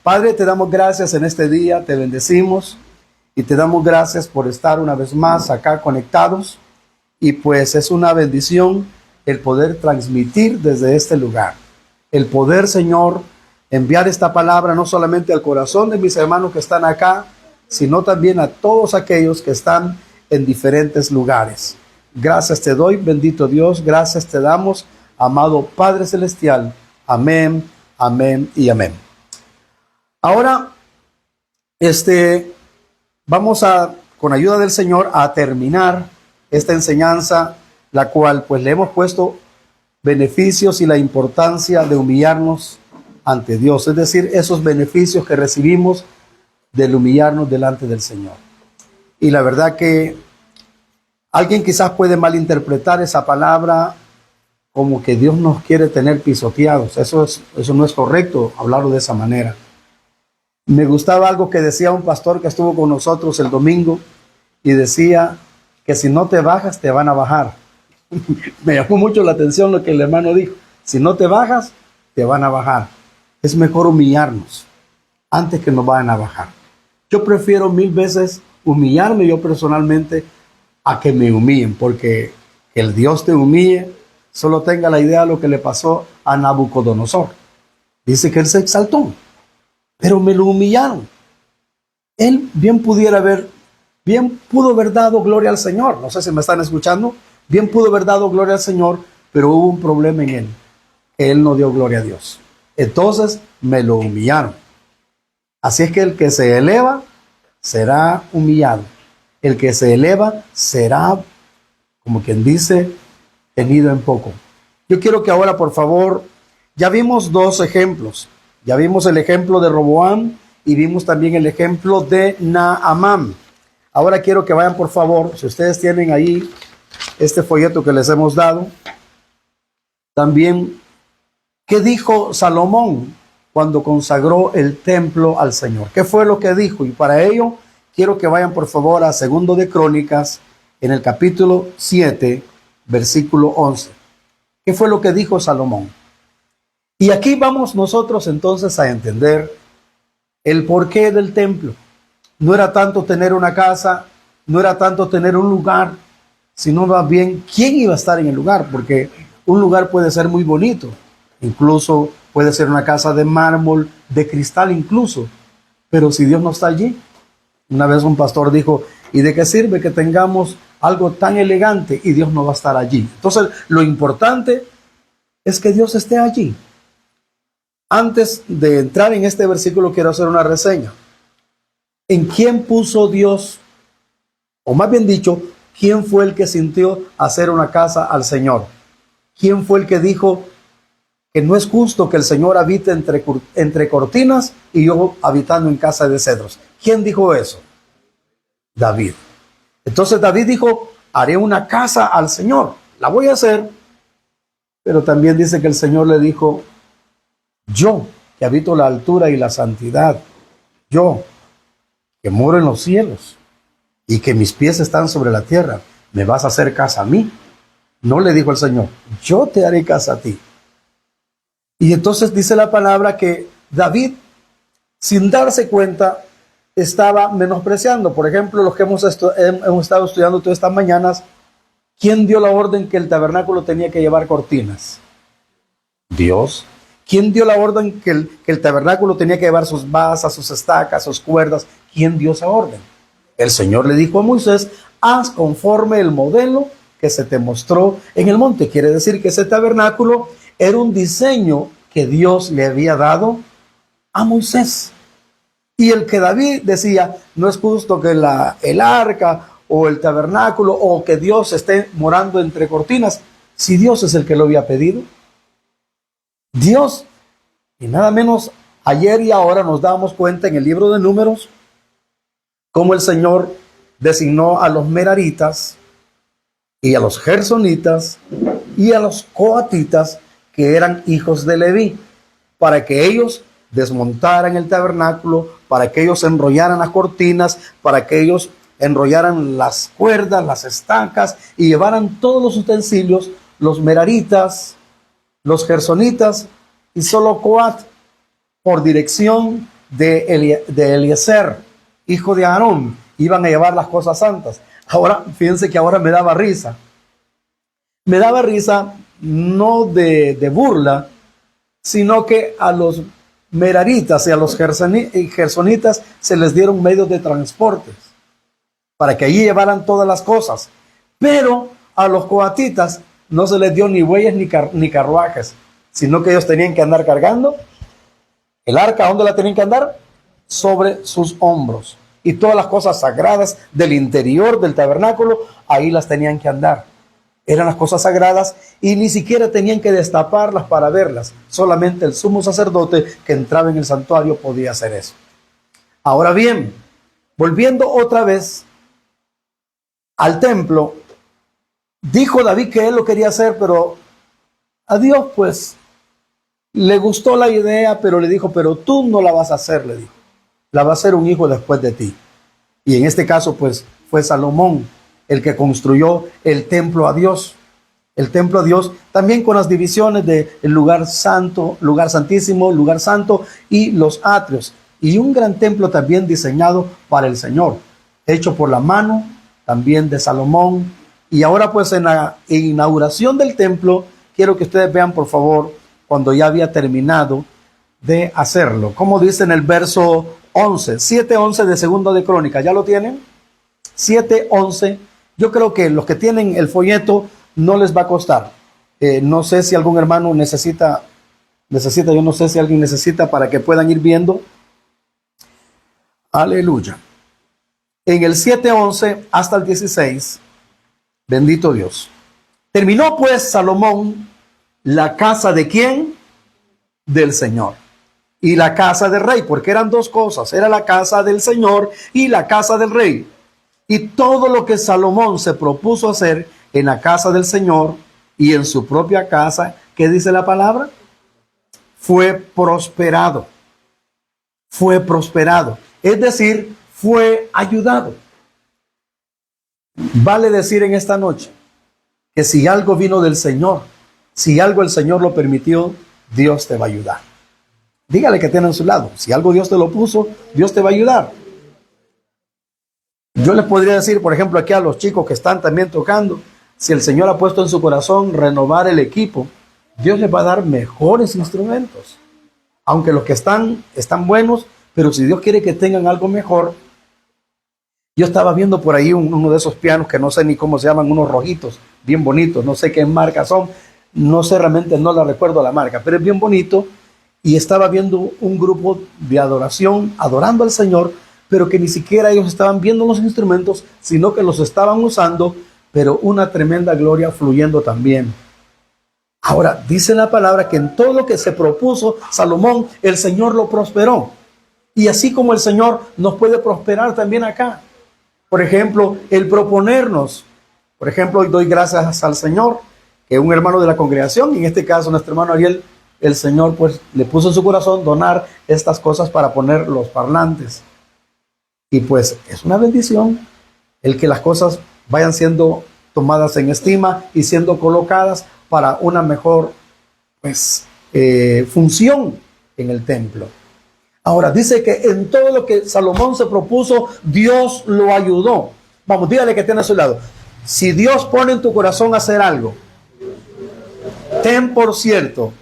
Padre, te damos gracias en este día, te bendecimos y te damos gracias por estar una vez más acá conectados. Y pues es una bendición el poder transmitir desde este lugar. El poder, Señor, enviar esta palabra no solamente al corazón de mis hermanos que están acá, sino también a todos aquellos que están en diferentes lugares. Gracias te doy, bendito Dios, gracias te damos, amado Padre Celestial. Amén, amén y amén. Ahora, vamos con ayuda del Señor, a terminar esta enseñanza, la cual pues le hemos puesto beneficios y la importancia de humillarnos ante Dios, es decir, esos beneficios que recibimos del humillarnos delante del Señor. Y la verdad que alguien quizás puede malinterpretar esa palabra como que Dios nos quiere tener pisoteados. Eso no es correcto, hablarlo de esa manera. Me gustaba algo que decía un pastor que estuvo con nosotros el domingo y decía que si no te bajas, te van a bajar. Me llamó mucho la atención lo que el hermano dijo. Si no te bajas, te van a bajar. Es mejor humillarnos antes que nos vayan a bajar. Yo prefiero 1000 veces humillarme yo personalmente a que me humillen, porque que el Dios te humille, solo tenga la idea de lo que le pasó a Nabucodonosor. Dice que él se exaltó, pero me lo humillaron. Él bien pudo haber dado gloria al Señor. No sé si me están escuchando. Bien pudo haber dado gloria al Señor, pero hubo un problema en él. Él no dio gloria a Dios. Entonces me lo humillaron. Así es que el que se eleva será humillado. El que se eleva será, como quien dice, tenido en poco. Yo quiero que ahora, por favor, ya vimos 2 ejemplos. Ya vimos el ejemplo de Roboam y vimos también el ejemplo de Naamán. Ahora quiero que vayan, por favor, si ustedes tienen ahí este folleto que les hemos dado, también, ¿qué dijo Salomón cuando consagró el templo al Señor? ¿Qué fue lo que dijo? Y para ello, quiero que vayan, por favor, a 2 de Crónicas, en el capítulo 7, versículo 11. ¿Qué fue lo que dijo Salomón? Y aquí vamos nosotros entonces a entender el porqué del templo. No era tanto tener una casa, no era tanto tener un lugar, sino más bien quién iba a estar en el lugar, porque un lugar puede ser muy bonito, incluso puede ser una casa de mármol, de cristal incluso, pero si Dios no está allí. Una vez un pastor dijo, ¿y de qué sirve que tengamos algo tan elegante y Dios no va a estar allí? Entonces, lo importante es que Dios esté allí. Antes de entrar en este versículo, quiero hacer una reseña. ¿En quién puso Dios, o más bien dicho, quién fue el que sintió hacer una casa al Señor? ¿Quién fue el que dijo que no es justo que el Señor habite entre cortinas y yo habitando en casa de cedros? ¿Quién dijo eso? David. Entonces David dijo, haré una casa al Señor, la voy a hacer. Pero también dice que el Señor le dijo, yo que habito la altura y la santidad, yo que moro en los cielos y que mis pies están sobre la tierra, ¿me vas a hacer casa a mí? No, le dijo el Señor, yo te haré casa a ti. Y entonces dice la palabra que David, sin darse cuenta, estaba menospreciando. Por ejemplo, los que hemos estado estudiando todas estas mañanas, ¿quién dio la orden que el tabernáculo tenía que llevar cortinas? Dios. ¿Quién dio la orden que el tabernáculo tenía que llevar sus basas, sus estacas, sus cuerdas? ¿Quién dio esa orden? El Señor le dijo a Moisés, haz conforme el modelo que se te mostró en el monte. Quiere decir que ese tabernáculo era un diseño que Dios le había dado a Moisés. Y el que David decía, no es justo que el arca o el tabernáculo o que Dios esté morando entre cortinas, si Dios es el que lo había pedido. Dios, y nada menos ayer y ahora nos damos cuenta en el libro de Números, cómo el Señor designó a los meraritas y a los gersonitas y a los coatitas, que eran hijos de Leví, para que ellos desmontaran el tabernáculo, para que ellos enrollaran las cortinas, para que ellos enrollaran las cuerdas, las estacas y llevaran todos los utensilios, los meraritas, los gersonitas y solo Coat, por dirección de Eliezer, hijo de Aarón, iban a llevar las cosas santas. Ahora, fíjense que ahora me daba risa. Me daba risa no de burla, sino que a los meraritas y a los gersonitas se les dieron medios de transporte para que allí llevaran todas las cosas. Pero a los coatitas no se les dio ni bueyes ni carruajes, sino que ellos tenían que andar cargando el arca. ¿Dónde la tenían que andar? Sobre sus hombros. Y todas las cosas sagradas del interior del tabernáculo, ahí las tenían que andar. Eran las cosas sagradas y ni siquiera tenían que destaparlas para verlas. Solamente el sumo sacerdote que entraba en el santuario podía hacer eso. Ahora bien, volviendo otra vez al templo, dijo David que él lo quería hacer, pero a Dios pues le gustó la idea, pero le dijo, pero tú no la vas a hacer, le dijo. La va a hacer un hijo después de ti. Y en este caso pues fue Salomón el que construyó el templo a Dios. El templo a Dios, también con las divisiones del lugar santo, lugar santísimo, lugar santo y los atrios. Y un gran templo también diseñado para el Señor, hecho por la mano también de Salomón. Y ahora pues en la inauguración del templo, quiero que ustedes vean por favor, cuando ya había terminado de hacerlo. Como dice en el verso 11, 7:11 de Segundo de Crónicas, ¿ya lo tienen? 7:11. Yo creo que los que tienen el folleto no les va a costar. No sé si algún hermano necesita, yo no sé si alguien necesita para que puedan ir viendo. Aleluya. En el 7:11 hasta el 16, bendito Dios. Terminó pues Salomón la casa de ¿quién? Del Señor. Y la casa del rey, porque eran dos cosas, era la casa del Señor y la casa del rey. Y todo lo que Salomón se propuso hacer en la casa del Señor y en su propia casa, ¿qué dice la palabra? Fue prosperado. Fue prosperado. Es decir, fue ayudado. Vale decir en esta noche que si algo vino del Señor, si algo el Señor lo permitió, Dios te va a ayudar. Dígale que tiene a su lado. Si algo Dios te lo puso, Dios te va a ayudar. Yo les podría decir, por ejemplo, aquí a los chicos que están también tocando, si el Señor ha puesto en su corazón renovar el equipo, Dios les va a dar mejores instrumentos. Aunque los que están buenos, pero si Dios quiere que tengan algo mejor. Yo estaba viendo por ahí uno de esos pianos que no sé ni cómo se llaman, unos rojitos, bien bonitos, no sé qué marca son, no sé realmente, no la recuerdo la marca, pero es bien bonito. Y estaba viendo un grupo de adoración, adorando al Señor, pero que ni siquiera ellos estaban viendo los instrumentos, sino que los estaban usando, pero una tremenda gloria fluyendo también. Ahora, dice la palabra que en todo lo que se propuso Salomón, el Señor lo prosperó. Y así como el Señor nos puede prosperar también acá. Por ejemplo, el proponernos. Por ejemplo, hoy doy gracias al Señor, que un hermano de la congregación, en este caso nuestro hermano Ariel, el Señor pues le puso en su corazón donar estas cosas para poner los parlantes. Y pues es una bendición el que las cosas vayan siendo tomadas en estima y siendo colocadas para una mejor pues función en el templo. Ahora dice que en todo lo que Salomón se propuso, Dios lo ayudó. Vamos, dígale que tiene a su lado. Si Dios pone en tu corazón hacer algo, ten por cierto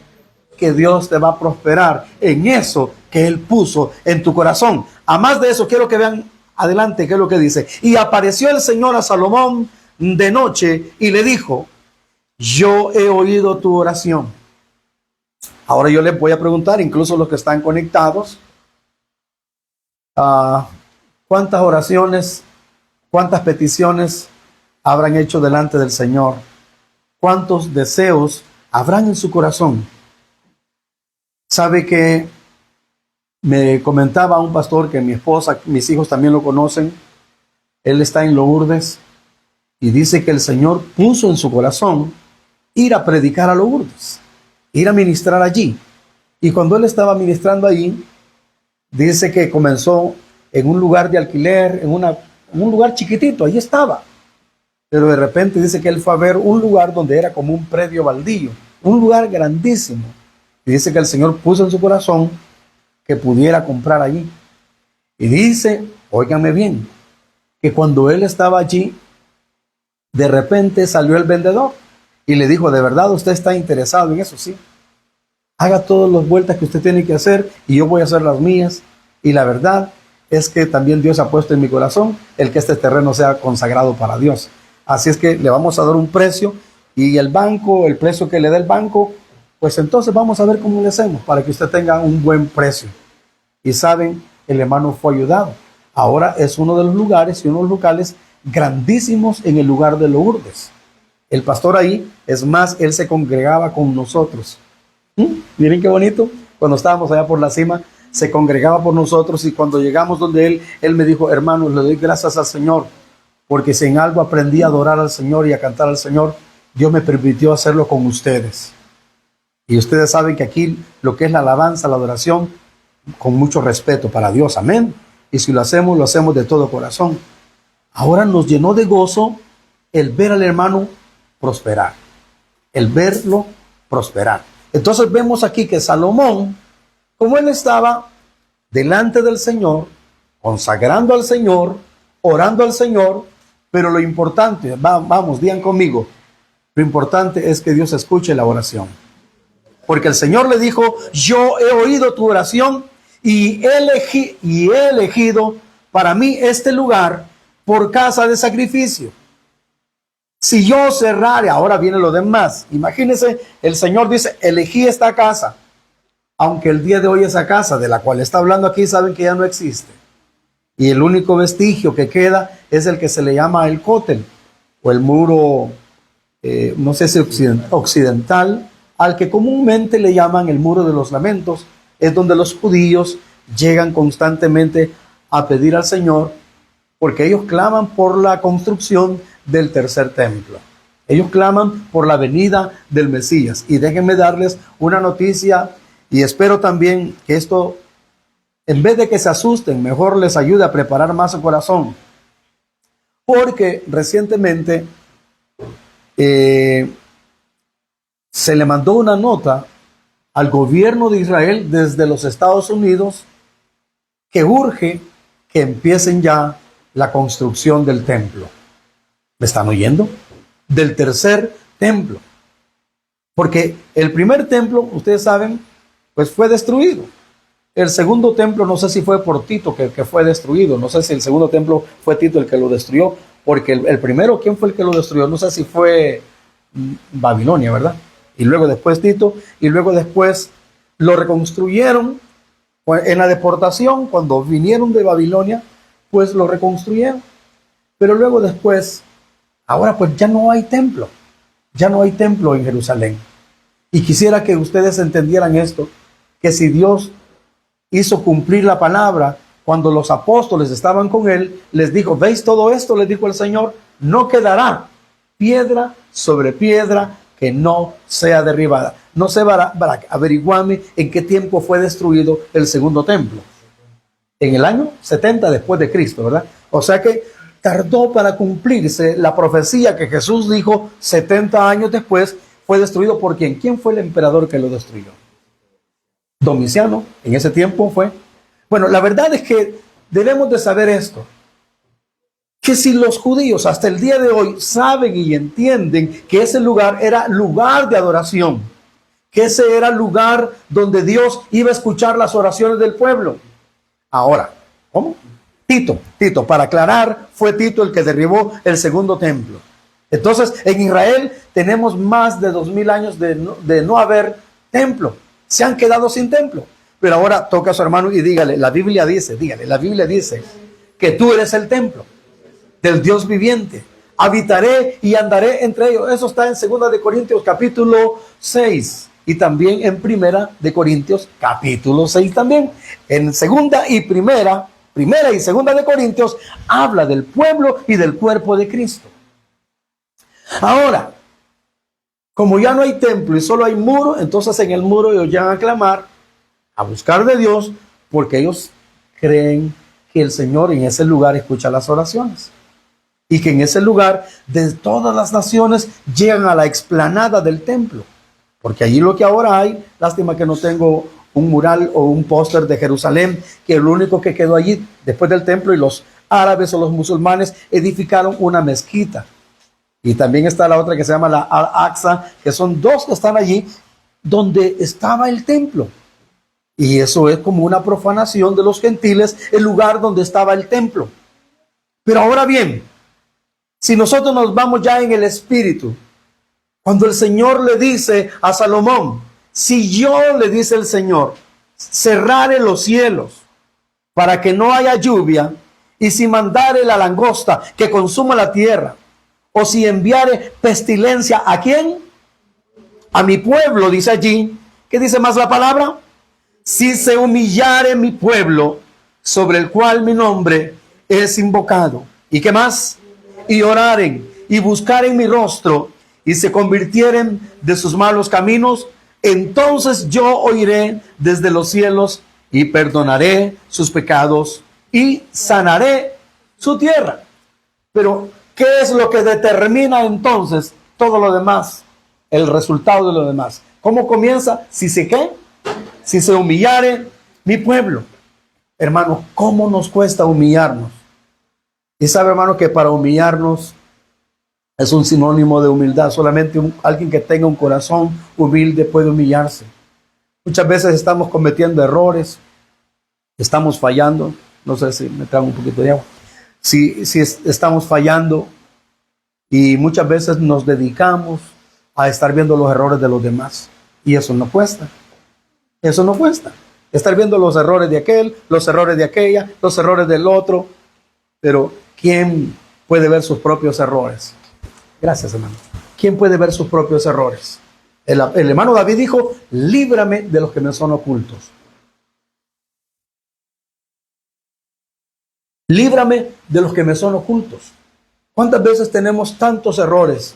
que Dios te va a prosperar en eso que Él puso en tu corazón. A más de eso, quiero que vean adelante qué es lo que dice. Y apareció el Señor a Salomón de noche y le dijo, yo he oído tu oración. Ahora yo les voy a preguntar, incluso los que están conectados, ¿cuántas oraciones, cuántas peticiones habrán hecho delante del Señor? ¿Cuántos deseos habrán en su corazón? Sabe que me comentaba un pastor que mi esposa, mis hijos también lo conocen. Él está en Lourdes y dice que el Señor puso en su corazón ir a predicar a Lourdes, ir a ministrar allí. Y cuando él estaba ministrando allí, dice que comenzó en un lugar de alquiler, en un lugar chiquitito, ahí estaba. Pero de repente dice que él fue a ver un lugar donde era como un predio baldío, un lugar grandísimo. Y dice que el Señor puso en su corazón que pudiera comprar allí. Y dice, óiganme bien, que cuando él estaba allí, de repente salió el vendedor y le dijo, ¿de verdad usted está interesado en eso? Sí. Haga todas las vueltas que usted tiene que hacer y yo voy a hacer las mías. Y la verdad es que también Dios ha puesto en mi corazón el que este terreno sea consagrado para Dios. Así es que le vamos a dar un precio y el banco, el precio que le dé el banco, pues entonces vamos a ver cómo le hacemos para que usted tenga un buen precio. Y saben, el hermano fue ayudado. Ahora es uno de los lugares y unos locales grandísimos en el lugar de Lourdes. El pastor ahí, es más, él se congregaba con nosotros. Miren qué bonito, cuando estábamos allá por la cima, se congregaba por nosotros y cuando llegamos donde él me dijo, hermanos, le doy gracias al Señor, porque si en algo aprendí a adorar al Señor y a cantar al Señor, Dios me permitió hacerlo con ustedes. Y ustedes saben que aquí lo que es la alabanza, la adoración, con mucho respeto para Dios, amén. Y si lo hacemos de todo corazón. Ahora nos llenó de gozo el ver al hermano prosperar, el verlo prosperar. Entonces vemos aquí que Salomón, como él estaba delante del Señor, consagrando al Señor, orando al Señor, pero lo importante, vamos, digan conmigo, lo importante es que Dios escuche la oración. Porque el Señor le dijo, yo he oído tu oración y he elegido para mí este lugar por casa de sacrificio. Si yo cerrare, ahora viene lo demás. Imagínense, el Señor dice, elegí esta casa. Aunque el día de hoy esa casa de la cual está hablando aquí, saben que ya no existe. Y el único vestigio que queda es el que se le llama el cótel, o el muro, no sé si occidental, al que comúnmente le llaman el muro de los lamentos. Es donde los judíos llegan constantemente a pedir al Señor, porque ellos claman por la construcción del tercer templo. Ellos claman por la venida del Mesías. Y déjenme darles una noticia, y espero también que esto, en vez de que se asusten, mejor les ayude a preparar más su corazón. Porque recientemente se le mandó una nota al gobierno de Israel desde los Estados Unidos que urge que empiecen ya la construcción del templo. ¿Me están oyendo? Del tercer templo. Porque el primer templo, ustedes saben, pues fue destruido. El segundo templo, no sé si fue por Tito que fue destruido. No sé si el segundo templo fue Tito el que lo destruyó. Porque el primero, ¿quién fue el que lo destruyó? No sé si fue Babilonia, ¿verdad? Y luego después Tito. Y luego después lo reconstruyeron en la deportación. Cuando vinieron de Babilonia, pues lo reconstruyeron. Pero luego después, ahora pues ya no hay templo. Ya no hay templo en Jerusalén. Y quisiera que ustedes entendieran esto, que si Dios hizo cumplir la palabra cuando los apóstoles estaban con él, les dijo, ¿veis todo esto? Les dijo el Señor, no quedará piedra sobre piedra que no sea derribada. No sé, Barak, averiguame en qué tiempo fue destruido el segundo templo. En el año 70 después de Cristo, ¿verdad? O sea que tardó para cumplirse la profecía que Jesús dijo 70 años después. Fue destruido por ¿quién? ¿Quién fue el emperador que lo destruyó? Domiciano, en ese tiempo fue. Bueno, la verdad es que debemos de saber esto, que si los judíos hasta el día de hoy saben y entienden que ese lugar era lugar de adoración, que ese era lugar donde Dios iba a escuchar las oraciones del pueblo. Ahora, ¿cómo? Tito, para aclarar, fue Tito el que derribó el segundo templo. Entonces, en Israel tenemos más de 2000 años de no haber templo. Se han quedado sin templo. Pero ahora toca a su hermano y dígale, la Biblia dice que tú eres el templo del Dios viviente. Habitaré y andaré entre ellos. Eso está en 2 de Corintios capítulo 6 y también en 1 de Corintios capítulo 6 también. En segunda y primera y 2 de Corintios habla del pueblo y del cuerpo de Cristo. Ahora, como ya no hay templo y solo hay muro, entonces en el muro ellos van a clamar, a buscar de Dios, porque ellos creen que el Señor en ese lugar escucha las oraciones. Y que en ese lugar de todas las naciones llegan a la explanada del templo. Porque allí lo que ahora hay, lástima que no tengo un mural o un póster de Jerusalén, que lo único que quedó allí después del templo, y los árabes o los musulmanes edificaron una mezquita. Y también está la otra que se llama la Al-Aqsa, que son dos que están allí donde estaba el templo. Y eso es como una profanación de los gentiles, el lugar donde estaba el templo. Pero ahora bien, si nosotros nos vamos ya en el espíritu, cuando el Señor le dice a Salomón, si yo, le dice el Señor, cerrare los cielos para que no haya lluvia, y si mandare la langosta que consuma la tierra, o si enviare pestilencia, ¿a quién? A mi pueblo, dice allí. ¿Qué dice más la palabra? Si se humillare mi pueblo, sobre el cual mi nombre es invocado. ¿Y qué más? Y oraren y buscaren mi rostro y se convirtieren de sus malos caminos, entonces yo oiré desde los cielos y perdonaré sus pecados y sanaré su tierra. Pero, ¿qué es lo que determina entonces todo lo demás? El resultado de lo demás. ¿Cómo comienza? Si se ¿qué? Si se humillare mi pueblo. Hermano, ¿cómo nos cuesta humillarnos? Y sabe, hermano, que para humillarnos es un sinónimo de humildad. Solamente alguien que tenga un corazón humilde puede humillarse. Muchas veces estamos cometiendo errores, estamos fallando. No sé si me trago un poquito de agua. Si estamos fallando y muchas veces nos dedicamos a estar viendo los errores de los demás. Y eso no cuesta. Eso no cuesta. Estar viendo los errores de aquel, los errores de aquella, los errores del otro. Pero ¿quién puede ver sus propios errores? Gracias, hermano. ¿Quién puede ver sus propios errores? El hermano David dijo, líbrame de los que me son ocultos. Líbrame de los que me son ocultos. ¿Cuántas veces tenemos tantos errores?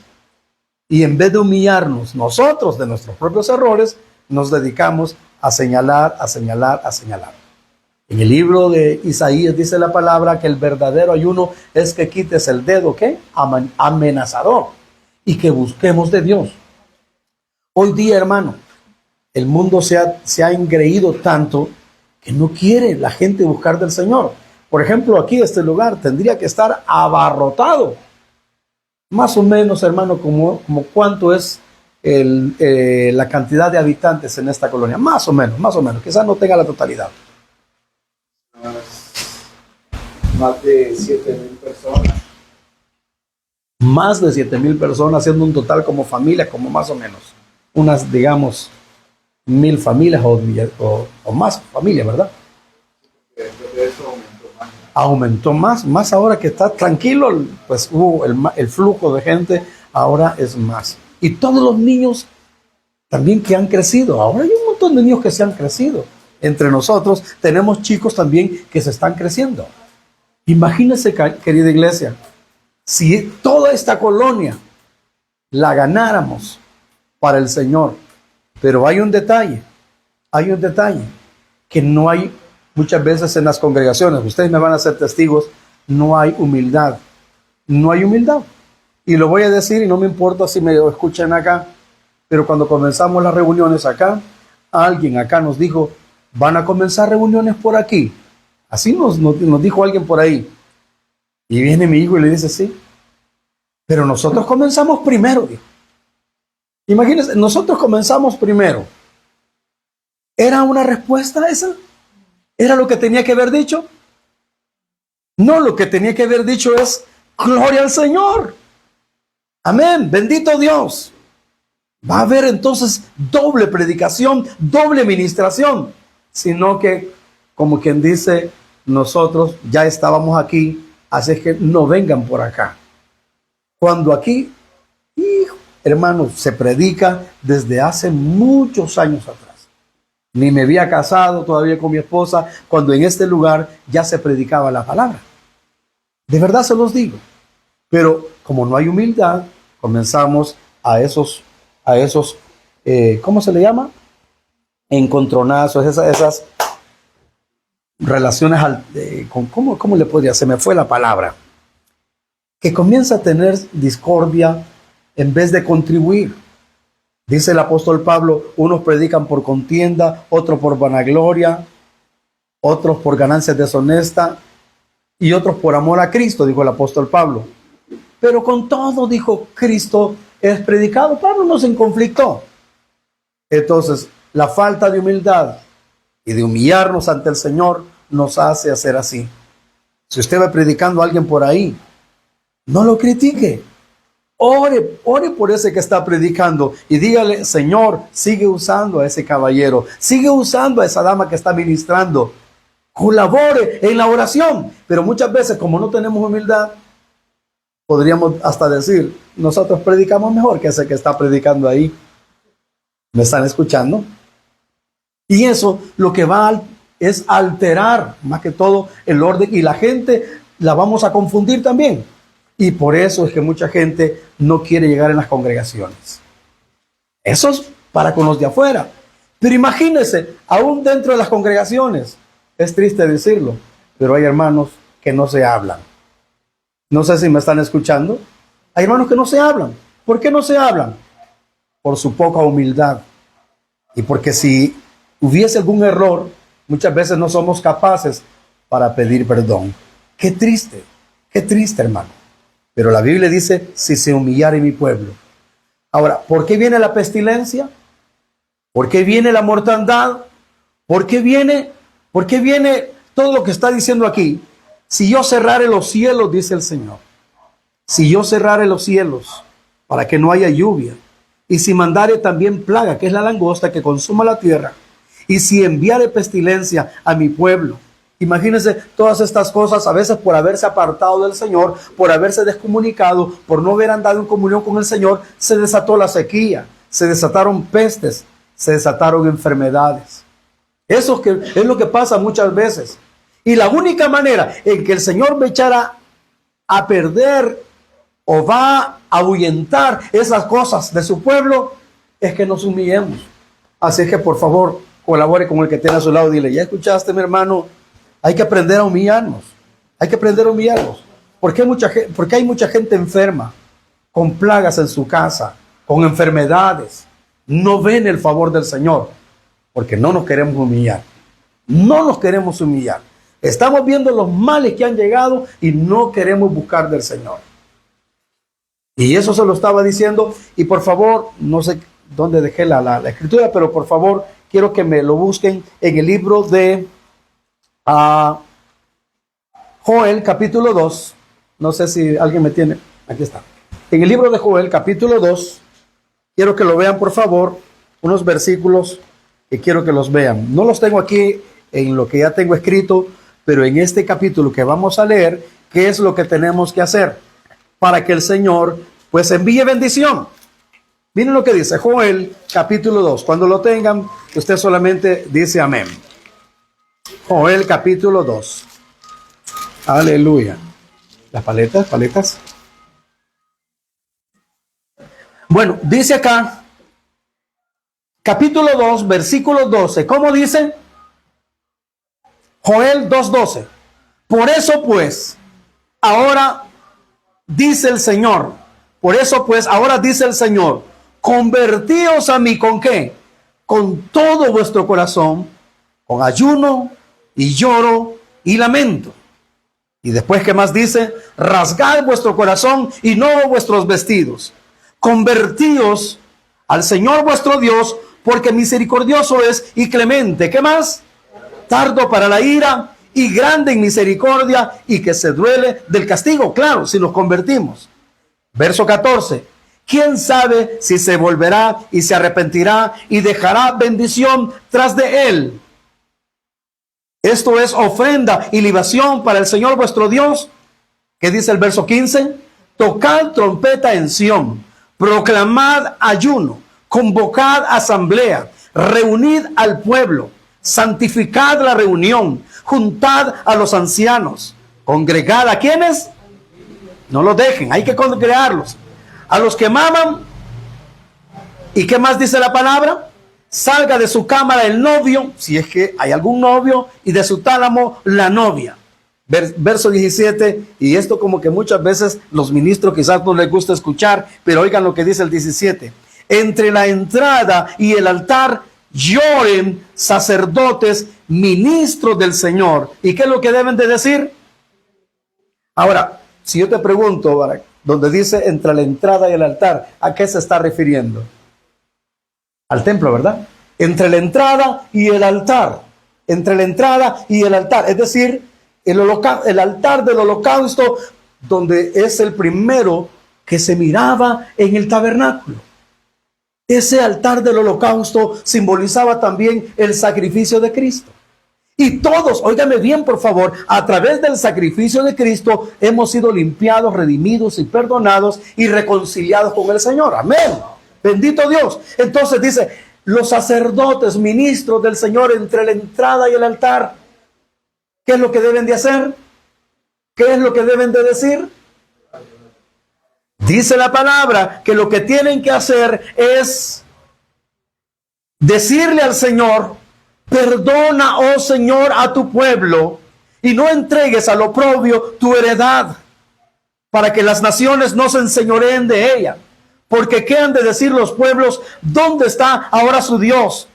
Y en vez de humillarnos nosotros de nuestros propios errores, nos dedicamos a señalar, a señalar, a señalar. En el libro de Isaías dice la palabra que el verdadero ayuno es que quites el dedo, ¿qué? Amenazador, y que busquemos de Dios. Hoy día, hermano, el mundo se ha engreído tanto que no quiere la gente buscar del Señor. Por ejemplo, aquí este lugar tendría que estar abarrotado. Más o menos, hermano, como cuánto es la cantidad de habitantes en esta colonia. Más o menos. Quizás no tenga la totalidad. Más de 7,000 personas. Más de 7,000 personas, siendo un total como familia, como más o menos. Unas, digamos, 1,000 familias o más familias, ¿verdad? Después de eso aumentó más ahora que está tranquilo, pues hubo el flujo de gente, ahora es más. Y todos los niños también que han crecido, ahora hay un montón de niños que se han crecido. Entre nosotros tenemos chicos también que se están creciendo. Imagínense, querida iglesia, si toda esta colonia la ganáramos para el Señor. Pero hay un detalle, que no hay muchas veces en las congregaciones, ustedes me van a ser testigos, no hay humildad. Y lo voy a decir y no me importa si me escuchan acá, pero cuando comenzamos las reuniones acá, alguien acá nos dijo, van a comenzar reuniones por aquí. Así nos dijo alguien por ahí. Y viene mi hijo y le dice, sí, pero nosotros comenzamos primero, dijo. Imagínense, nosotros comenzamos primero. ¿Era una respuesta esa? ¿Era lo que tenía que haber dicho? No, lo que tenía que haber dicho es, gloria al Señor. Amén, bendito Dios. Va a haber entonces doble predicación, doble ministración, sino que, como quien dice, nosotros ya estábamos aquí, así es que no vengan por acá. Cuando aquí, hermano, se predica desde hace muchos años atrás. Ni me había casado todavía con mi esposa cuando en este lugar ya se predicaba la palabra. De verdad se los digo. Pero como no hay humildad, comenzamos a esos ¿cómo se le llama? Encontronazos, esas relaciones, ¿cómo le podría? Se me fue la palabra. Que comienza a tener discordia en vez de contribuir. Dice el apóstol Pablo, unos predican por contienda, otros por vanagloria, otros por ganancias deshonestas y otros por amor a Cristo, dijo el apóstol Pablo. Pero con todo, dijo, Cristo es predicado. Pablo no se conflictó. Entonces, la falta de humildad y de humillarnos ante el Señor nos hace hacer así. Si usted va predicando a alguien por ahí, no lo critique. Ore por ese que está predicando y dígale, Señor, sigue usando a ese caballero, sigue usando a esa dama que está ministrando. Colabore en la oración. Pero muchas veces, como no tenemos humildad, podríamos hasta decir, nosotros predicamos mejor que ese que está predicando ahí. ¿Me están escuchando? Y eso lo que va es alterar más que todo el orden, y la gente la vamos a confundir también. Y por eso es que mucha gente no quiere llegar en las congregaciones. Eso es para con los de afuera. Pero imagínense, aún dentro de las congregaciones, es triste decirlo, pero hay hermanos que no se hablan. No sé si me están escuchando. Hay hermanos que no se hablan. ¿Por qué no se hablan? Por su poca humildad. Y porque si hubiese algún error, muchas veces no somos capaces para pedir perdón. Qué triste, hermano. Pero la Biblia dice, si se humillare mi pueblo. Ahora, ¿por qué viene la pestilencia? ¿Por qué viene la mortandad? ¿Por qué viene todo lo que está diciendo aquí? Si yo cerrare los cielos, dice el Señor. Si yo cerrare los cielos para que no haya lluvia, y si mandare también plaga, que es la langosta que consuma la tierra, y si enviare pestilencia a mi pueblo. Imagínense todas estas cosas, a veces por haberse apartado del Señor, por haberse descomunicado, por no haber andado en comunión con el Señor, se desató la sequía, se desataron pestes, se desataron enfermedades. Eso es lo que pasa muchas veces. Y la única manera en que el Señor me echara a perder o va a ahuyentar esas cosas de su pueblo es que nos humillemos. Así es que por favor colabore con el que tiene a su lado. Dile, ¿ya escuchaste, mi hermano? Hay que aprender a humillarnos. Hay que aprender a humillarnos. Porque hay mucha gente enferma, con plagas en su casa, con enfermedades. No ven el favor del Señor, porque no nos queremos humillar. No nos queremos humillar. Estamos viendo los males que han llegado y no queremos buscar del Señor. Y eso se lo estaba diciendo. Y por favor, no sé dónde dejé la escritura, pero por favor, quiero que me lo busquen en el libro de Joel, capítulo 2. No sé si alguien me tiene. Aquí está. En el libro de Joel, capítulo 2, quiero que lo vean, por favor, unos versículos que quiero que los vean. No los tengo aquí en lo que ya tengo escrito, pero en este capítulo que vamos a leer, ¿qué es lo que tenemos que hacer para que el Señor pues envíe bendición? Miren lo que dice Joel, capítulo 2. Cuando lo tengan, usted solamente dice amén. Joel, capítulo 2. Aleluya. Las paletas. Bueno, dice acá, capítulo 2, versículo 12. ¿Cómo dice? Joel 2:12. Por eso pues, ahora dice el Señor. Por eso pues, ahora dice el Señor. Convertíos a mí, ¿con qué? Con todo vuestro corazón, con ayuno y lloro y lamento. Y después, ¿qué más dice? Rasgad vuestro corazón y no vuestros vestidos. Convertíos al Señor vuestro Dios, porque misericordioso es y clemente. ¿Qué más? Tardo para la ira y grande en misericordia, y que se duele del castigo. Claro, si nos convertimos. Verso 14. ¿Quién sabe si se volverá y se arrepentirá y dejará bendición tras de él? Esto es ofrenda y libación para el Señor vuestro Dios. ¿Qué dice el verso 15? Tocad trompeta en Sión, proclamad ayuno, convocad asamblea, reunid al pueblo, santificad la reunión, juntad a los ancianos, congregad a quienes no los dejen, hay que congregarlos, a los que maman. ¿Y qué más dice la palabra? Salga de su cámara el novio, si es que hay algún novio, y de su tálamo la novia. Verso 17, y esto como que muchas veces los ministros quizás no les gusta escuchar, pero oigan lo que dice el 17. entre la entrada y el altar lloren sacerdotes, ministros del Señor. ¿Y qué es lo que deben de decir? Ahora, si yo te pregunto, Barak, donde dice entre la entrada y el altar, ¿a qué se está refiriendo? Al templo, ¿verdad? Entre la entrada y el altar. Entre la entrada y el altar. Es decir, el altar del holocausto, donde es el primero que se miraba en el tabernáculo. Ese altar del holocausto simbolizaba también el sacrificio de Cristo. Y todos, óigame bien por favor, a través del sacrificio de Cristo hemos sido limpiados, redimidos y perdonados y reconciliados con el Señor. Amén. Bendito Dios. Entonces dice, los sacerdotes, ministros del Señor entre la entrada y el altar, ¿qué es lo que deben de hacer? ¿Qué es lo que deben de decir? Dice la palabra que lo que tienen que hacer es decirle al Señor: perdona, oh Señor, a tu pueblo y no entregues al oprobio tu heredad, para que las naciones no se enseñoreen de ella. Porque ¿qué han de decir los pueblos? ¿Dónde está ahora su Dios?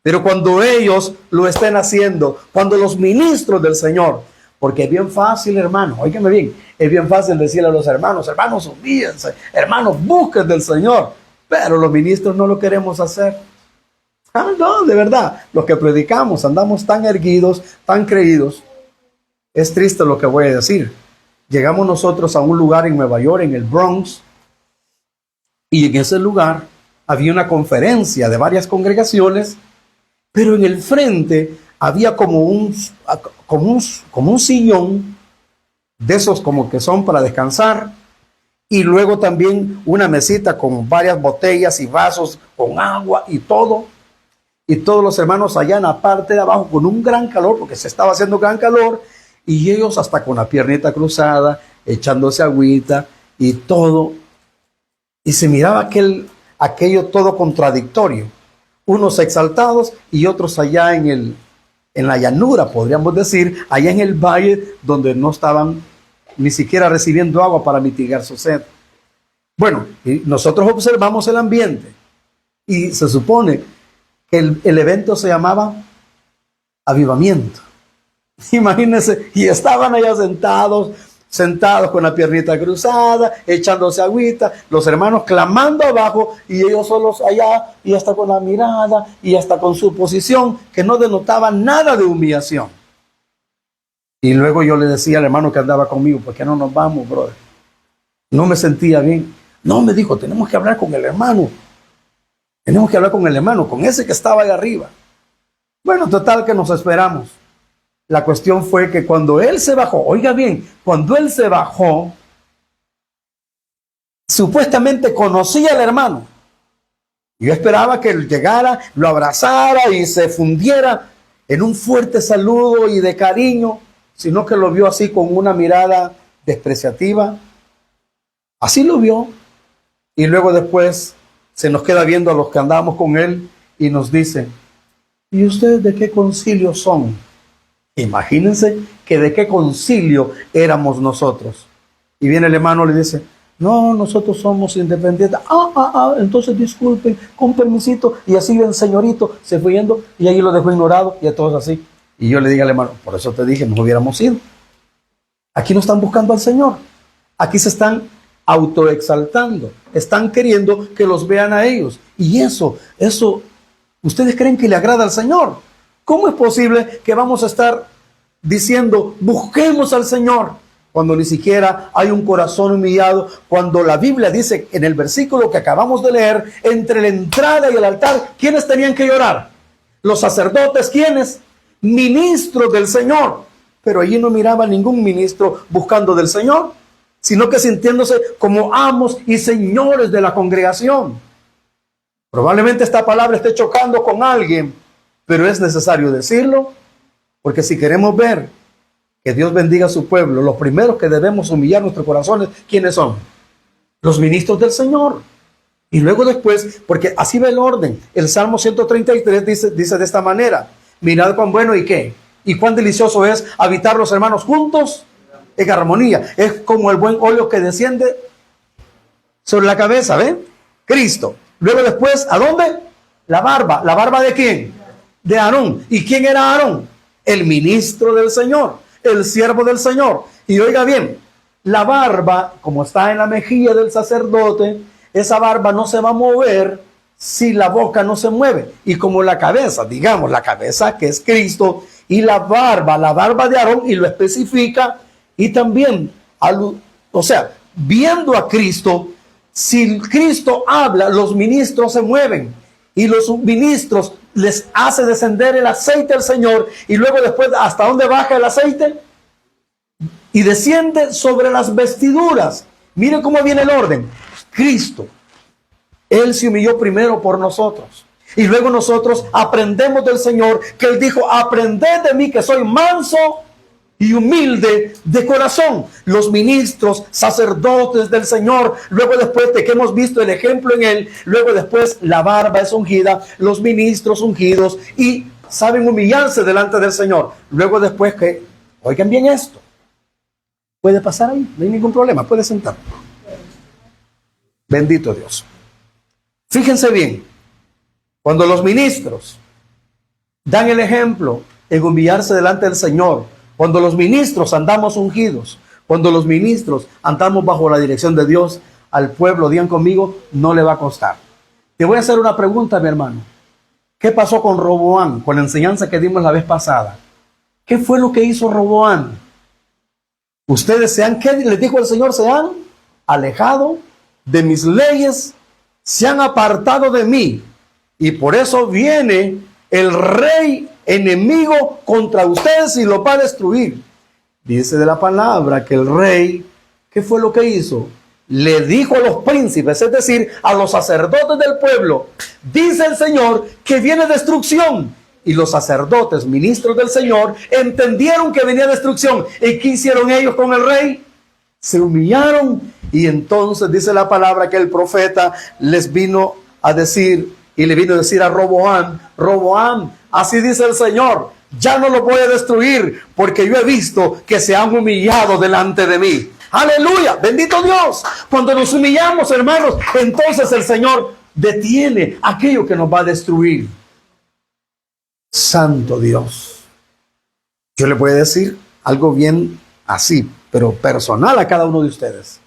Pero cuando ellos lo estén haciendo, cuando los ministros del Señor, porque es bien fácil, hermano, óigame bien, es bien fácil decirle a los hermanos: hermanos, humíllense, hermanos, busquen del Señor. Pero los ministros no lo queremos hacer. Ah, no, de verdad, los que predicamos andamos tan erguidos, tan creídos. Es triste lo que voy a decir. Llegamos nosotros a un lugar en Nueva York, en el Bronx, y en ese lugar había una conferencia de varias congregaciones, pero en el frente había como un sillón de esos como que son para descansar, y luego también una mesita con varias botellas y vasos con agua y todo. Y todos los hermanos allá en la parte de abajo con un gran calor, porque se estaba haciendo gran calor, y ellos hasta con la piernita cruzada, echándose agüita y todo. Y se miraba aquello todo contradictorio. Unos exaltados y otros allá en la llanura, podríamos decir, allá en el valle, donde no estaban ni siquiera recibiendo agua para mitigar su sed. Bueno, y nosotros observamos el ambiente y se supone que el evento se llamaba Avivamiento. Imagínense, y estaban allá sentados con la piernita cruzada, echándose agüita, los hermanos clamando abajo y ellos solos allá, y hasta con la mirada y hasta con su posición que no denotaba nada de humillación. Y luego yo le decía al hermano que andaba conmigo: ¿por qué no nos vamos, brother? No me sentía bien. No, me dijo: tenemos que hablar con el hermano. Tenemos que hablar con el hermano, con ese que estaba ahí arriba. Bueno, total que nos esperamos. La cuestión fue que cuando él se bajó, oiga bien, cuando él se bajó, supuestamente conocía al hermano. Yo esperaba que él llegara, lo abrazara y se fundiera en un fuerte saludo y de cariño, sino que lo vio así con una mirada despreciativa. Así lo vio. Y luego después se nos queda viendo a los que andábamos con él y nos dice: ¿y ustedes de qué concilio son? Imagínense que de qué concilio éramos nosotros. Y viene el hermano y le dice: no, nosotros somos independientes. Entonces disculpen, con permisito. Y así el señorito se fue yendo y ahí lo dejó ignorado y a todos así. Y yo le dije al hermano: por eso te dije, nos hubiéramos ido. Aquí no están buscando al Señor. Aquí se están autoexaltando. Están queriendo que los vean a ellos. Y eso, ¿ustedes creen que le agrada al Señor? ¿Cómo es posible que vamos a estar diciendo busquemos al Señor cuando ni siquiera hay un corazón humillado? Cuando la Biblia dice en el versículo que acabamos de leer, entre la entrada y el altar, ¿quiénes tenían que llorar? Los sacerdotes, ¿quiénes? Ministros del Señor. Pero allí no miraba ningún ministro buscando del Señor, sino que sintiéndose como amos y señores de la congregación. Probablemente esta palabra esté chocando con alguien, pero es necesario decirlo, porque si queremos ver que Dios bendiga a su pueblo, los primeros que debemos humillar nuestros corazones, ¿quiénes son? Los ministros del Señor. Y luego después, porque así va el orden. El Salmo 133 dice de esta manera: mirad cuán bueno y qué, y cuán delicioso es habitar los hermanos juntos en armonía. Es como el buen óleo que desciende sobre la cabeza, ¿ven? Cristo. Luego después, ¿a dónde? La barba. ¿La barba de quién? De Aarón. ¿Y quién era Aarón? El ministro del Señor, el siervo del Señor. Y oiga bien, la barba, como está en la mejilla del sacerdote, esa barba no se va a mover si la boca no se mueve. Y como la cabeza, digamos, la cabeza que es Cristo, y la barba de Aarón, y lo especifica, y también, o sea, viendo a Cristo, si Cristo habla, los ministros se mueven, y los ministros les hace descender el aceite al Señor, y luego después, ¿hasta dónde baja el aceite? Y desciende sobre las vestiduras. Miren cómo viene el orden. Cristo, Él se humilló primero por nosotros. Y luego nosotros aprendemos del Señor, que Él dijo, aprended de mí que soy manso y humilde de corazón. Los ministros, sacerdotes del Señor, luego después de que hemos visto el ejemplo en Él, luego después la barba es ungida, los ministros ungidos y saben humillarse delante del Señor. Luego después que, oigan bien esto, puede pasar ahí, no hay ningún problema, puede sentar. Bendito Dios. Fíjense bien, cuando los ministros dan el ejemplo en humillarse delante del Señor, cuando los ministros andamos ungidos, cuando los ministros andamos bajo la dirección de Dios, al pueblo, digan conmigo, no le va a costar. Te voy a hacer una pregunta, mi hermano. ¿Qué pasó con Roboam, con la enseñanza que dimos la vez pasada? ¿Qué fue lo que hizo Roboam? Ustedes ¿qué les dijo el Señor? Se han alejado de mis leyes, se han apartado de mí, y por eso viene el rey enemigo contra ustedes y lo va a destruir. Dice de la palabra que el rey, ¿qué fue lo que hizo? Le dijo a los príncipes, es decir, a los sacerdotes del pueblo, dice el Señor que viene destrucción. Y los sacerdotes, ministros del Señor, entendieron que venía destrucción. ¿Y qué hicieron ellos con el rey? Se humillaron. Y entonces dice la palabra que el profeta les vino a decir, y le vino a decir a Roboam, Roboam, así dice el Señor, ya no lo voy a destruir, porque yo he visto que se han humillado delante de mí. Aleluya, bendito Dios. Cuando nos humillamos, hermanos, entonces el Señor detiene aquello que nos va a destruir. Santo Dios. Yo le voy a decir algo bien así, pero personal a cada uno de ustedes.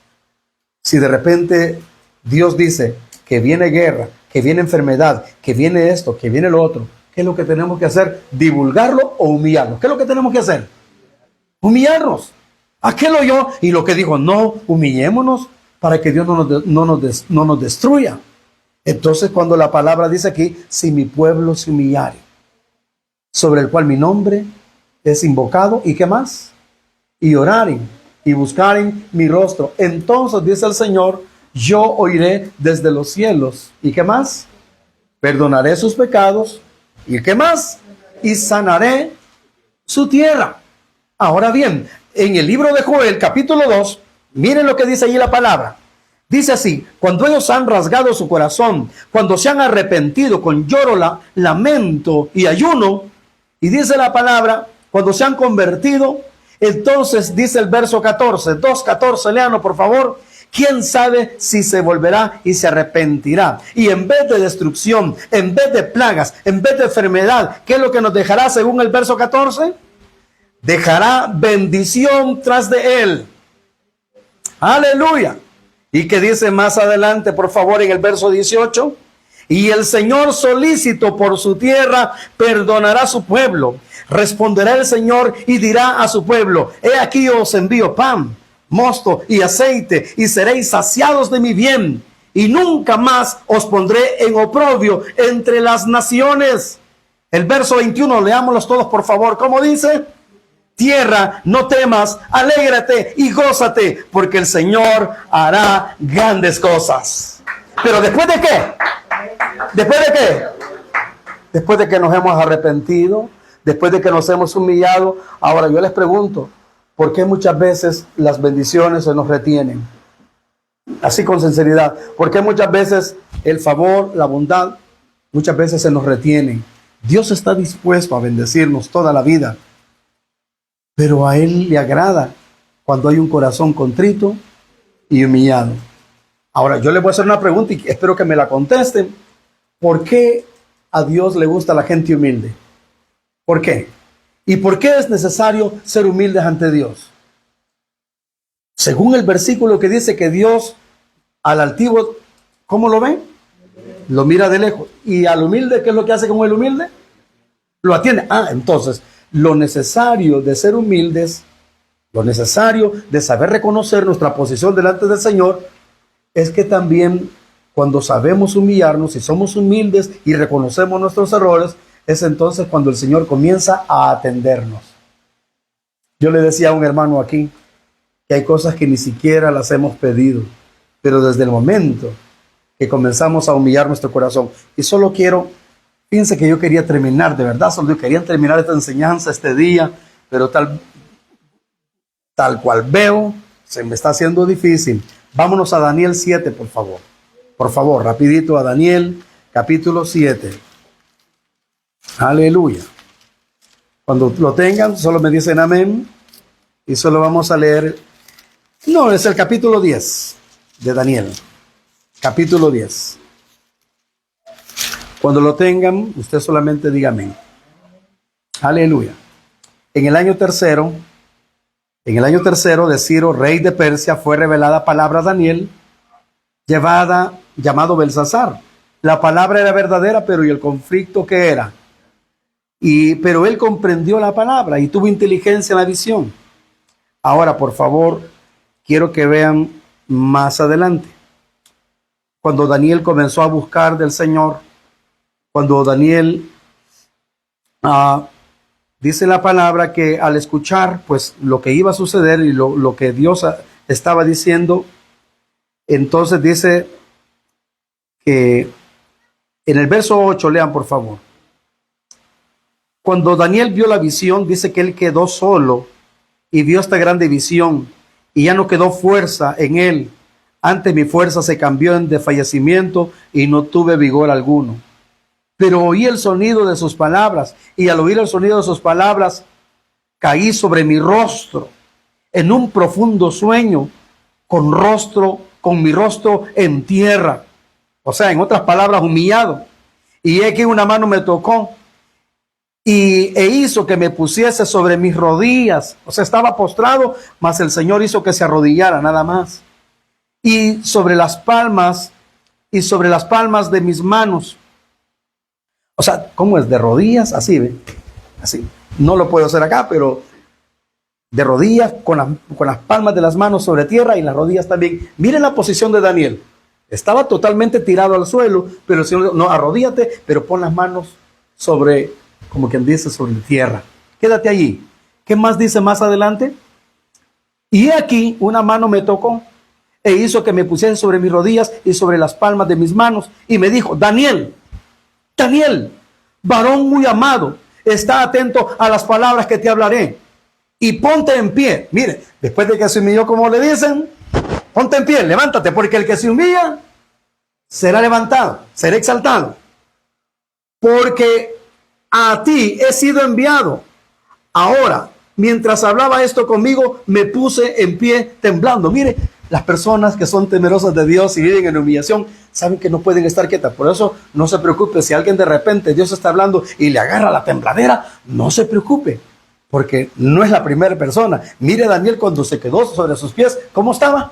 Si de repente Dios dice que viene guerra, que viene enfermedad, que viene esto, que viene lo otro, ¿qué es lo que tenemos que hacer? ¿Divulgarlo o humillarlo? ¿Qué es lo que tenemos que hacer? Humillarnos. ¿A qué lo oyó? Y lo que dijo, no, humillémonos para que Dios no nos destruya. Entonces cuando la palabra dice aquí, si mi pueblo se humillare, sobre el cual mi nombre es invocado, ¿y qué más? Y oraren y buscaren mi rostro, entonces dice el Señor, yo oiré desde los cielos, ¿y qué más? Perdonaré sus pecados, ¿y qué más? Y sanaré su tierra. Ahora bien, en el libro de Joel, capítulo 2, miren lo que dice allí la palabra. Dice así, cuando ellos han rasgado su corazón, cuando se han arrepentido con lloro, lamento y ayuno, y dice la palabra, cuando se han convertido, entonces dice el verso 14, 2:14, léanlo por favor. ¿Quién sabe si se volverá y se arrepentirá? Y en vez de destrucción, en vez de plagas, en vez de enfermedad, ¿qué es lo que nos dejará según el verso 14? Dejará bendición tras de él. Aleluya. ¿Y qué dice más adelante, por favor, en el verso 18? Y el Señor solícito por su tierra perdonará a su pueblo. Responderá el Señor y dirá a su pueblo, he aquí os envío pan, mosto y aceite, y seréis saciados de mi bien, y nunca más os pondré en oprobio entre las naciones. El verso 21, leámoslos todos por favor. ¿Cómo dice? Tierra, no temas, alégrate y gózate, porque el Señor hará grandes cosas. ¿Pero después de qué? ¿Después de qué? Después de que nos hemos arrepentido, después de que nos hemos humillado. Ahora yo les pregunto, ¿por qué muchas veces las bendiciones se nos retienen? Así con sinceridad. ¿Por qué muchas veces el favor, la bondad, muchas veces se nos retienen? Dios está dispuesto a bendecirnos toda la vida, pero a Él le agrada cuando hay un corazón contrito y humillado. Ahora, yo les voy a hacer una pregunta y espero que me la contesten. ¿Por qué a Dios le gusta la gente humilde? ¿Por qué? ¿Y por qué es necesario ser humildes ante Dios? Según el versículo que dice que Dios al altivo, ¿cómo lo ve? Lo mira de lejos. ¿Y al humilde qué es lo que hace con el humilde? Lo atiende. Entonces, lo necesario de ser humildes, lo necesario de saber reconocer nuestra posición delante del Señor, es que también cuando sabemos humillarnos y somos humildes y reconocemos nuestros errores, es entonces cuando el Señor comienza a atendernos. Yo le decía a un hermano aquí que hay cosas que ni siquiera las hemos pedido, pero desde el momento que comenzamos a humillar nuestro corazón, y solo quiero, fíjense que yo quería terminar, de verdad, solo quería terminar esta enseñanza este día, pero tal cual veo, se me está haciendo difícil. Vámonos a Daniel 7, por favor. Por favor, rapidito a Daniel, capítulo 7. Aleluya. Cuando lo tengan, solo me dicen amén. Y solo vamos a leer. No, es el capítulo 10 de Daniel. Capítulo 10. Cuando lo tengan, usted solamente diga amén. Aleluya. En el año tercero de Ciro, rey de Persia, fue revelada palabra a Daniel, llamado Belsasar. La palabra era verdadera, pero ¿y el conflicto qué era? Pero él comprendió la palabra y tuvo inteligencia en la visión. Ahora, por favor, quiero que vean más adelante. Cuando Daniel comenzó a buscar del Señor, cuando Daniel dice la palabra que al escuchar pues lo que iba a suceder y lo que Dios estaba diciendo, entonces dice que en el verso 8, lean por favor. Cuando Daniel vio la visión, dice que él quedó solo y vio esta grande visión y ya no quedó fuerza en él. Antes mi fuerza se cambió en desfallecimiento y no tuve vigor alguno. Pero oí el sonido de sus palabras y al oír el sonido de sus palabras caí sobre mi rostro en un profundo sueño con mi rostro en tierra. O sea, en otras palabras, humillado. Y he que una mano me tocó e hizo que me pusiese sobre mis rodillas. O sea, estaba postrado, mas el Señor hizo que se arrodillara nada más. Y sobre las palmas de mis manos. O sea, ¿cómo es? De rodillas, así, ¿ve? Así. No lo puedo hacer acá, pero de rodillas, con las palmas de las manos sobre tierra y las rodillas también. Miren la posición de Daniel. Estaba totalmente tirado al suelo, pero el Señor, no, arrodíllate, pero pon las manos sobre, como quien dice, sobre tierra. Quédate allí. ¿Qué más dice más adelante? Y aquí una mano me tocó e hizo que me pusiese sobre mis rodillas y sobre las palmas de mis manos. Y me dijo, Daniel, varón muy amado, está atento a las palabras que te hablaré y ponte en pie. Mire, después de que se humilló, como le dicen, ponte en pie, levántate, porque el que se humilla será levantado, será exaltado. Porque a ti he sido enviado. Ahora, mientras hablaba esto conmigo, me puse en pie temblando. Mire, las personas que son temerosas de Dios y viven en humillación saben que no pueden estar quietas. Por eso no se preocupe. Si alguien de repente Dios está hablando y le agarra la tembladera, no se preocupe, porque no es la primera persona. Mire Daniel cuando se quedó sobre sus pies, ¿cómo estaba?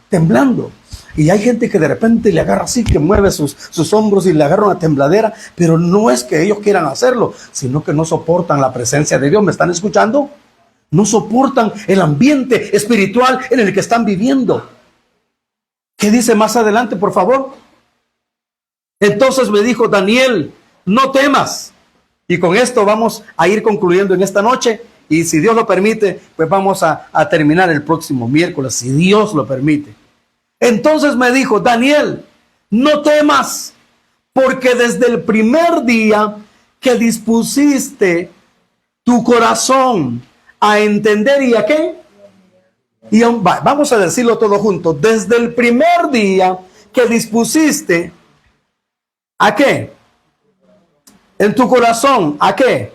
Temblando. Y hay gente que de repente le agarra así, que mueve sus hombros y le agarra una tembladera, pero no es que ellos quieran hacerlo, sino que no soportan la presencia de Dios. ¿Me están escuchando? No soportan el ambiente espiritual en el que están viviendo. ¿Qué dice más adelante, por favor? Entonces me dijo, Daniel, no temas. Y con esto vamos a ir concluyendo en esta noche. Y si Dios lo permite, pues vamos a terminar el próximo miércoles, si Dios lo permite. Entonces me dijo, Daniel, no temas, porque desde el primer día que dispusiste tu corazón a entender y a qué, y vamos a decirlo todo junto, desde el primer día que dispusiste a qué, en tu corazón, a qué,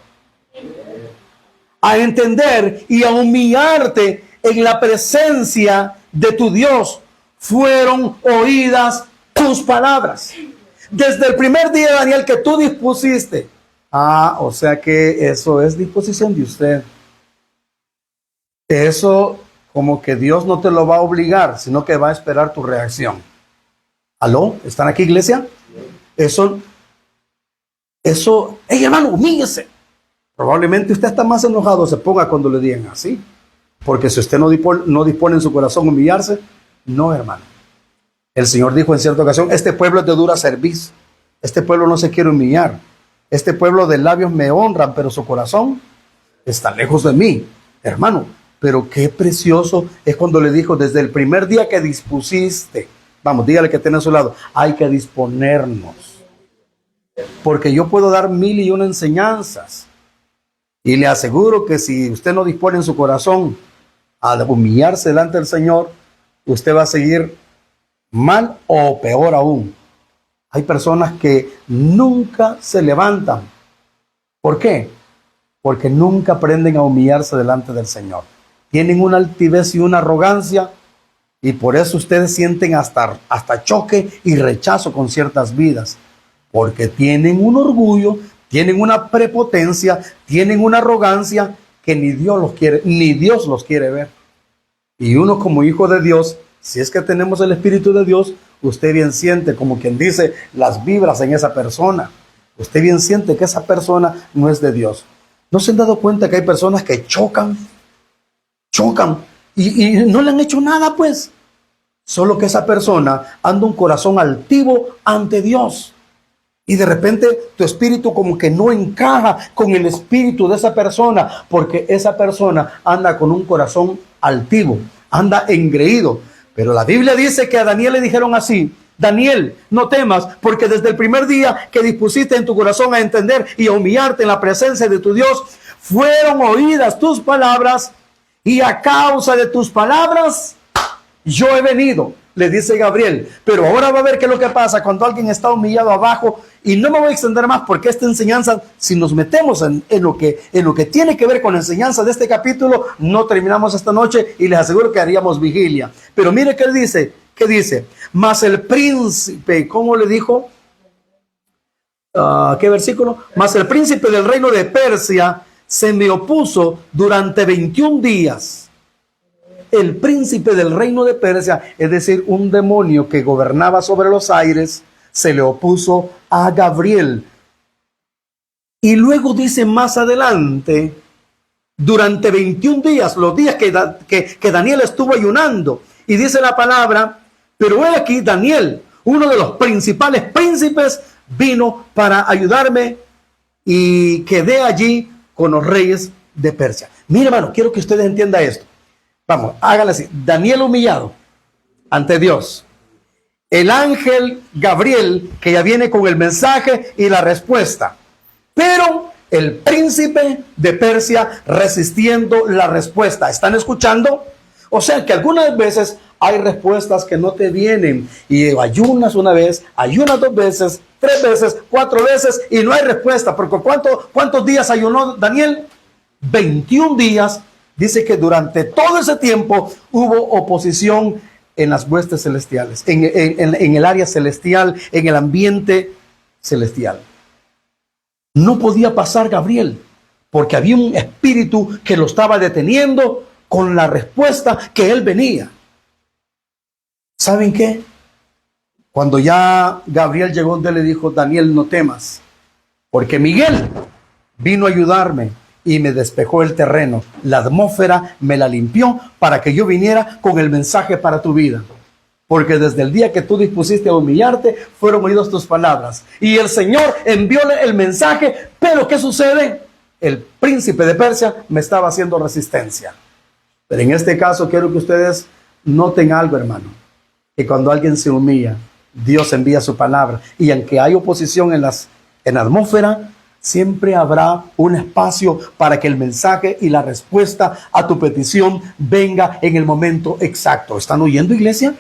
a entender y a humillarte en la presencia de tu Dios, fueron oídas tus palabras. Desde el primer día, Daniel, que tú dispusiste. O sea que eso es disposición de usted. Eso como que Dios no te lo va a obligar, sino que va a esperar tu reacción. ¿Aló? ¿Están aquí, iglesia? Eso, hey hermano, humíllese. Probablemente usted está más enojado, se ponga cuando le digan así. Porque si usted no dispone en su corazón humillarse, no, hermano. El Señor dijo en cierta ocasión, este pueblo es de dura cerviz. Este pueblo no se quiere humillar. Este pueblo de labios me honran, pero su corazón está lejos de mí. Hermano, pero qué precioso es cuando le dijo, desde el primer día que dispusiste. Vamos, dígale que tiene a su lado, hay que disponernos. Porque yo puedo dar 1001 enseñanzas. Y le aseguro que si usted no dispone en su corazón a humillarse delante del Señor, usted va a seguir mal o peor aún. Hay personas que nunca se levantan. ¿Por qué? Porque nunca aprenden a humillarse delante del Señor. Tienen una altivez y una arrogancia, y por eso ustedes sienten hasta choque y rechazo con ciertas vidas. Porque tienen un orgullo, tienen una prepotencia, tienen una arrogancia que ni Dios los quiere ver. Y uno como hijo de Dios, si es que tenemos el Espíritu de Dios, usted bien siente, como quien dice, las vibras en esa persona. Usted bien siente que esa persona no es de Dios. ¿No se han dado cuenta que hay personas que chocan y no le han hecho nada, pues? Solo que esa persona anda un corazón altivo ante Dios. Y de repente tu espíritu como que no encaja con el espíritu de esa persona, porque esa persona anda con un corazón altivo, anda engreído. Pero la Biblia dice que a Daniel le dijeron así: Daniel, no temas, porque desde el primer día que dispusiste en tu corazón a entender y a humillarte en la presencia de tu Dios, fueron oídas tus palabras, y a causa de tus palabras yo he venido, le dice Gabriel. Pero ahora va a ver qué es lo que pasa cuando alguien está humillado abajo. Y no me voy a extender más, porque esta enseñanza, si nos metemos en lo que tiene que ver con la enseñanza de este capítulo, no terminamos esta noche, y les aseguro que haríamos vigilia. Pero mire qué dice, mas el príncipe, ¿cómo le dijo? ¿Qué versículo? Mas el príncipe del reino de Persia se me opuso durante 21 días. El príncipe del reino de Persia, es decir, un demonio que gobernaba sobre los aires, se le opuso a Gabriel. Y luego dice más adelante, durante 21 días, los días que Daniel estuvo ayunando, y dice la palabra, pero he aquí Daniel, uno de los principales príncipes, vino para ayudarme, y quedé allí con los reyes de Persia. Mira, hermano, quiero que ustedes entiendan esto. Vamos, háganlo así. Daniel humillado ante Dios. El ángel Gabriel, que ya viene con el mensaje y la respuesta. Pero el príncipe de Persia resistiendo la respuesta. ¿Están escuchando? O sea que algunas veces hay respuestas que no te vienen. Y ayunas una vez, ayunas 2 veces, 3 veces, 4 veces, y no hay respuesta. Porque ¿cuántos días ayunó Daniel? 21 días. Dice que durante todo ese tiempo hubo oposición en las huestes celestiales, en el área celestial, en el ambiente celestial. No podía pasar Gabriel, porque había un espíritu que lo estaba deteniendo con la respuesta que él venía. ¿Saben qué? Cuando ya Gabriel llegó donde le dijo, Daniel, no temas, porque Miguel vino a ayudarme y me despejó el terreno. La atmósfera me la limpió para que yo viniera con el mensaje para tu vida. Porque desde el día que tú dispusiste a humillarte, fueron oídas tus palabras. Y el Señor envióle el mensaje, pero ¿qué sucede? El príncipe de Persia me estaba haciendo resistencia. Pero en este caso quiero que ustedes noten algo, hermano. Que cuando alguien se humilla, Dios envía su palabra. Y aunque hay oposición en la atmósfera, siempre habrá un espacio para que el mensaje y la respuesta a tu petición venga en el momento exacto. ¿Están oyendo, iglesia?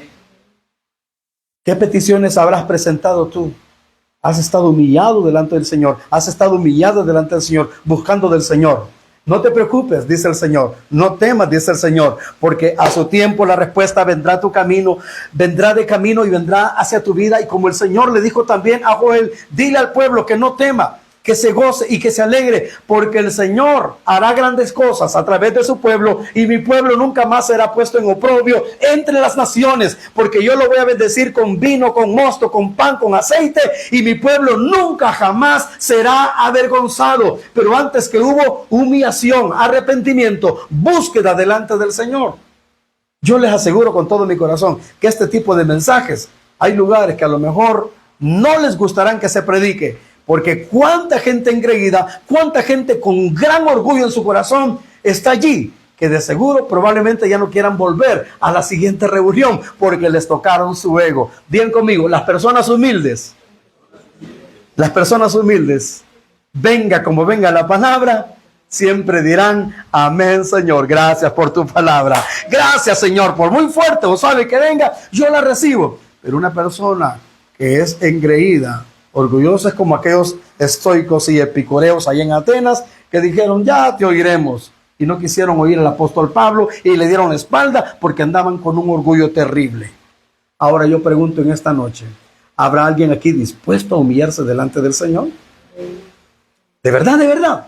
¿Qué peticiones habrás presentado tú? ¿Has estado humillado delante del Señor? ¿Has estado humillado delante del Señor, buscando del Señor? No te preocupes, dice el Señor. No temas, dice el Señor, porque a su tiempo la respuesta vendrá a tu camino, vendrá de camino y vendrá hacia tu vida. Y como el Señor le dijo también a Joel, dile al pueblo que no tema, que se goce y que se alegre, porque el Señor hará grandes cosas a través de su pueblo, y mi pueblo nunca más será puesto en oprobio entre las naciones, porque yo lo voy a bendecir con vino, con mosto, con pan, con aceite, y mi pueblo nunca jamás será avergonzado. Pero antes que hubo humillación, arrepentimiento, búsqueda delante del Señor. Yo les aseguro con todo mi corazón que este tipo de mensajes, hay lugares que a lo mejor no les gustarán que se predique, porque cuánta gente engreída, cuánta gente con gran orgullo en su corazón está allí, que de seguro probablemente ya no quieran volver a la siguiente reunión porque les tocaron su ego. Bien conmigo, las personas humildes, venga como venga la palabra, siempre dirán, amén, Señor, gracias por tu palabra. Gracias, Señor, por muy fuerte o suave que venga, yo la recibo. Pero una persona que es engreída, orgullosa, es como aquellos estoicos y epicureos ahí en Atenas que dijeron, ya te oiremos. Y no quisieron oír al apóstol Pablo y le dieron la espalda porque andaban con un orgullo terrible. Ahora yo pregunto en esta noche, ¿habrá alguien aquí dispuesto a humillarse delante del Señor? ¿De verdad, de verdad?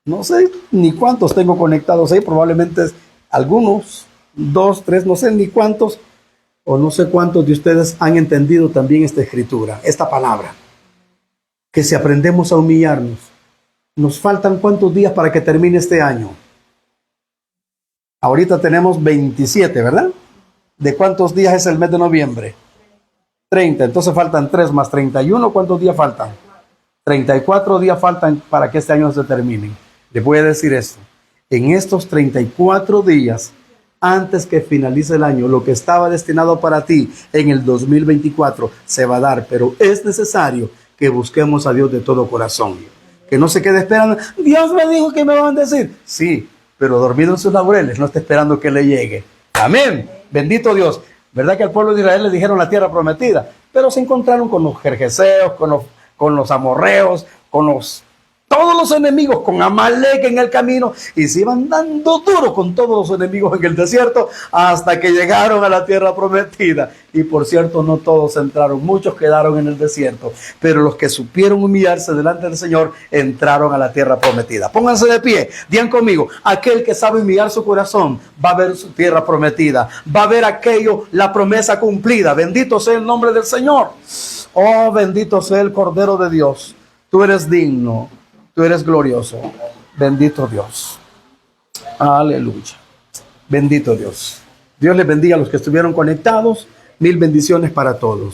No sé ni cuántos tengo conectados ahí, probablemente algunos, 2, 3, no sé ni cuántos, o no sé cuántos de ustedes han entendido también esta escritura, esta palabra. Que si aprendemos a humillarnos, nos faltan ¿cuántos días para que termine este año? Ahorita tenemos 27, ¿verdad? ¿De cuántos días es el mes de noviembre? 30, entonces faltan 3 más 31, ¿cuántos días faltan? 34 días faltan para que este año se termine. Les voy a decir esto, en estos 34 días, antes que finalice el año, lo que estaba destinado para ti en el 2024 se va a dar, pero es necesario que busquemos a Dios de todo corazón. Que no se quede esperando, Dios me dijo que me van a decir. Sí, pero dormido en sus laureles, no está esperando que le llegue. Amén, bendito Dios. ¿Verdad que al pueblo de Israel le dijeron la tierra prometida? Pero se encontraron con los jerjeseos, con los amorreos, todos los enemigos, con Amalek en el camino, y se iban dando duro con todos los enemigos en el desierto hasta que llegaron a la tierra prometida. Y por cierto, no todos entraron, muchos quedaron en el desierto, pero los que supieron humillarse delante del Señor entraron a la tierra prometida. Pónganse de pie, digan conmigo, aquel que sabe humillar su corazón va a ver su tierra prometida, va a ver aquello, la promesa cumplida. Bendito sea el nombre del Señor. Oh, bendito sea el Cordero de Dios. Tú eres digno. Tú eres glorioso. Bendito Dios. Aleluya. Bendito Dios. Dios les bendiga a los que estuvieron conectados. 1000 bendiciones para todos.